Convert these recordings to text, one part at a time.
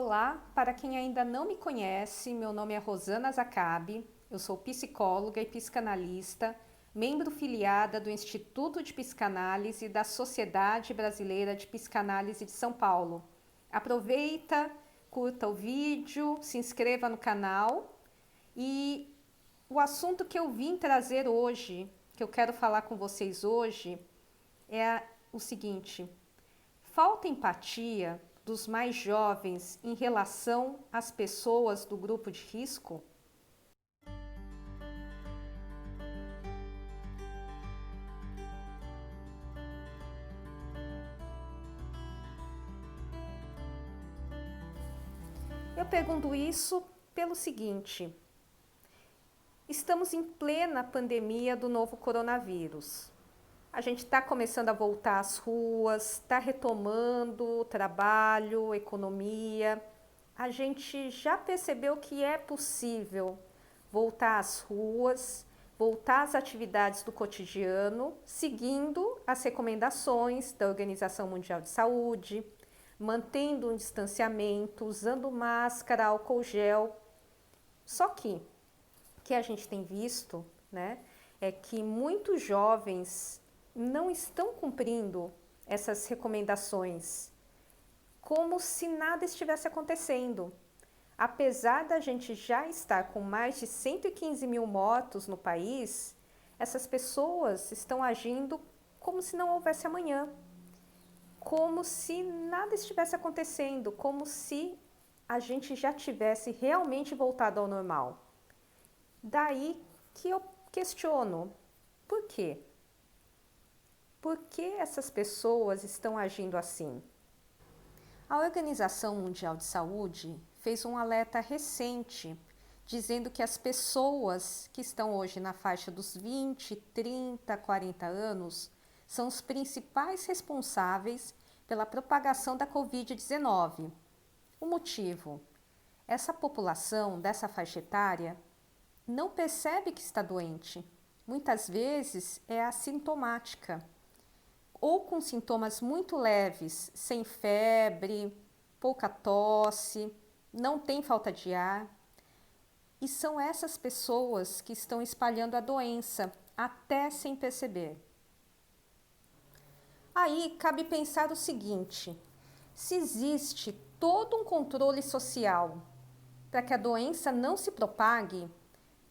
Olá, para quem ainda não me conhece, meu nome é Rosana Zacabe, eu sou psicóloga e psicanalista, membro filiada do Instituto de Psicanálise da Sociedade Brasileira de Psicanálise de São Paulo. Aproveita, curta o vídeo, se inscreva no canal e o assunto que eu vim trazer hoje, que eu quero falar com vocês hoje, é o seguinte: falta empatia dos mais jovens em relação às pessoas do grupo de risco? Eu pergunto isso pelo seguinte: estamos em plena pandemia do novo coronavírus. A gente está começando a voltar às ruas, está retomando o trabalho, economia. A gente já percebeu que é possível voltar às ruas, voltar às atividades do cotidiano, seguindo as recomendações da Organização Mundial de Saúde, mantendo um distanciamento, usando máscara, álcool gel. Só que o que a gente tem visto, né, é que muitos jovens não estão cumprindo essas recomendações, como se nada estivesse acontecendo. Apesar da gente já estar com mais de 115 mil mortos no país, essas pessoas estão agindo como se não houvesse amanhã, como se nada estivesse acontecendo, como se a gente já tivesse realmente voltado ao normal. Daí que eu questiono, por quê? Por que essas pessoas estão agindo assim? A Organização Mundial de Saúde fez um alerta recente dizendo que as pessoas que estão hoje na faixa dos 20, 30, 40 anos são os principais responsáveis pela propagação da Covid-19. O motivo? Essa população dessa faixa etária não percebe que está doente. Muitas vezes é assintomática ou com sintomas muito leves, sem febre, pouca tosse, não tem falta de ar. E são essas pessoas que estão espalhando a doença, até sem perceber. Aí cabe pensar o seguinte: se existe todo um controle social para que a doença não se propague,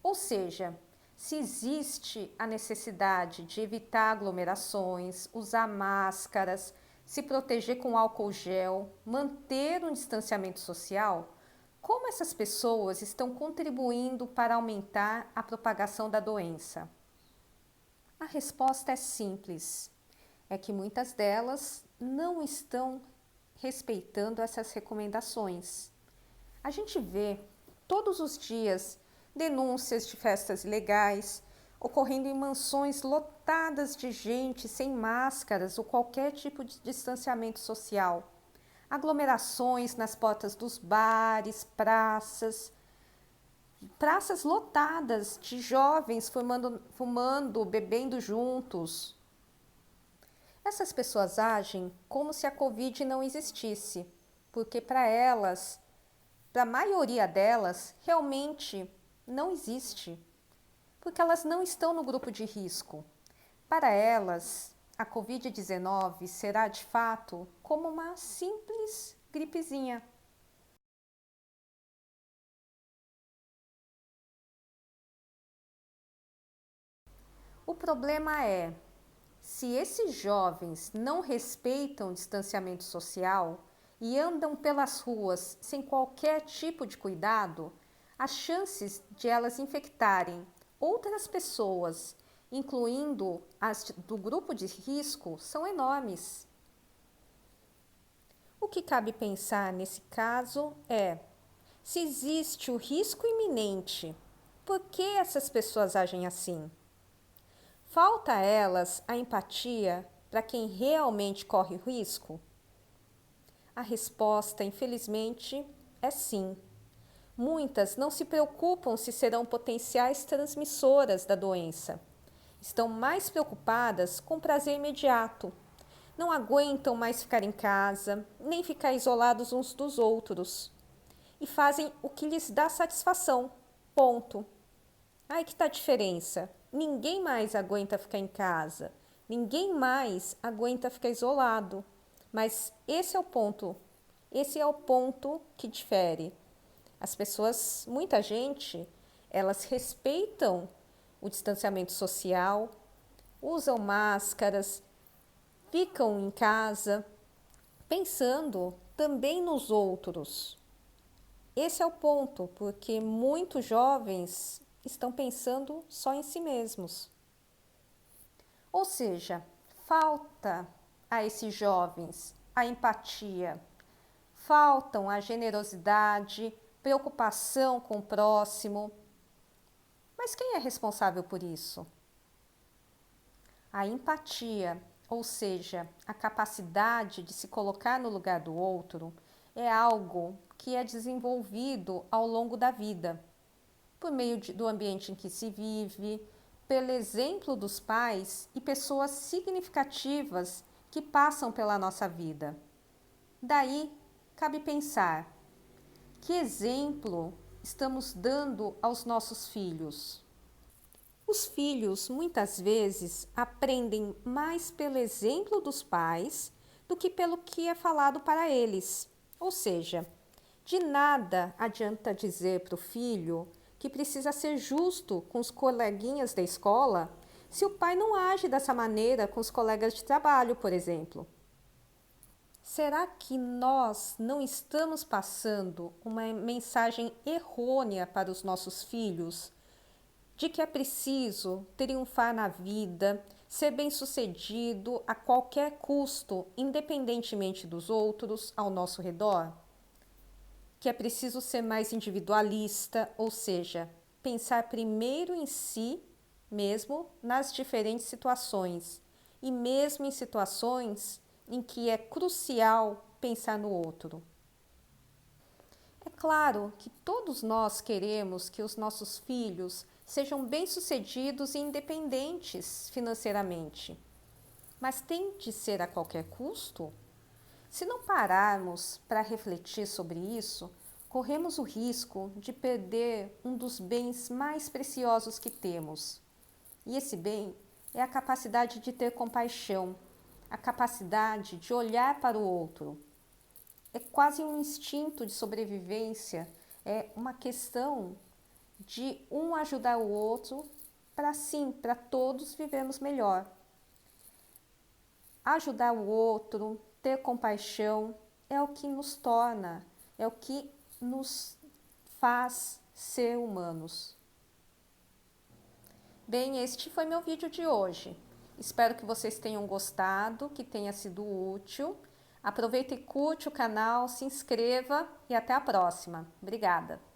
ou seja, se existe a necessidade de evitar aglomerações, usar máscaras, se proteger com álcool gel, manter um distanciamento social, como essas pessoas estão contribuindo para aumentar a propagação da doença? A resposta é simples, é que muitas delas não estão respeitando essas recomendações. A gente vê todos os dias denúncias de festas ilegais ocorrendo em mansões lotadas de gente sem máscaras ou qualquer tipo de distanciamento social. Aglomerações nas portas dos bares, praças lotadas de jovens fumando, bebendo juntos. Essas pessoas agem como se a Covid não existisse, porque para elas, para a maioria delas, realmente não existe, porque elas não estão no grupo de risco. Para elas, a Covid-19 será de fato como uma simples gripezinha. O problema é, se esses jovens não respeitam o distanciamento social e andam pelas ruas sem qualquer tipo de cuidado, as chances de elas infectarem outras pessoas, incluindo as do grupo de risco, são enormes. O que cabe pensar nesse caso é: se existe o risco iminente, por que essas pessoas agem assim? Falta a elas a empatia para quem realmente corre risco? A resposta, infelizmente, é sim. Muitas não se preocupam se serão potenciais transmissoras da doença. Estão mais preocupadas com o prazer imediato. Não aguentam mais ficar em casa, nem ficar isolados uns dos outros. e fazem o que lhes dá satisfação. Ponto. Aí que está a diferença. Ninguém mais aguenta ficar em casa. Ninguém mais aguenta ficar isolado. Mas esse é o ponto. Esse é o ponto que difere. As pessoas, muita gente, elas respeitam o distanciamento social, usam máscaras, ficam em casa, pensando também nos outros. Esse é o ponto, porque muitos jovens estão pensando só em si mesmos. Ou seja, falta a esses jovens a empatia, faltam a generosidade, preocupação com o próximo. Mas quem é responsável por isso? A empatia, ou seja, a capacidade de se colocar no lugar do outro, é algo que é desenvolvido ao longo da vida, por meio do ambiente em que se vive, pelo exemplo dos pais e pessoas significativas que passam pela nossa vida. Daí, cabe pensar: que exemplo estamos dando aos nossos filhos? Os filhos, muitas vezes, aprendem mais pelo exemplo dos pais do que pelo que é falado para eles. Ou seja, de nada adianta dizer para o filho que precisa ser justo com os coleguinhas da escola se o pai não age dessa maneira com os colegas de trabalho, por exemplo. Será que nós não estamos passando uma mensagem errônea para os nossos filhos de que é preciso triunfar na vida, ser bem-sucedido a qualquer custo, independentemente dos outros ao nosso redor? Que é preciso ser mais individualista, ou seja, pensar primeiro em si mesmo nas diferentes situações, e mesmo em situações em que é crucial pensar no outro. É claro que todos nós queremos que os nossos filhos sejam bem-sucedidos e independentes financeiramente. Mas tem de ser a qualquer custo? Se não pararmos para refletir sobre isso, corremos o risco de perder um dos bens mais preciosos que temos. E esse bem é a capacidade de ter compaixão, a capacidade de olhar para o outro. É quase um instinto de sobrevivência, é uma questão de um ajudar o outro para sim, para todos vivermos melhor. Ajudar o outro, ter compaixão, é o que nos torna, é o que nos faz ser humanos. Bem, este foi meu vídeo de hoje. Espero que vocês tenham gostado, que tenha sido útil. Aproveita e curte o canal, se inscreva e até a próxima. Obrigada!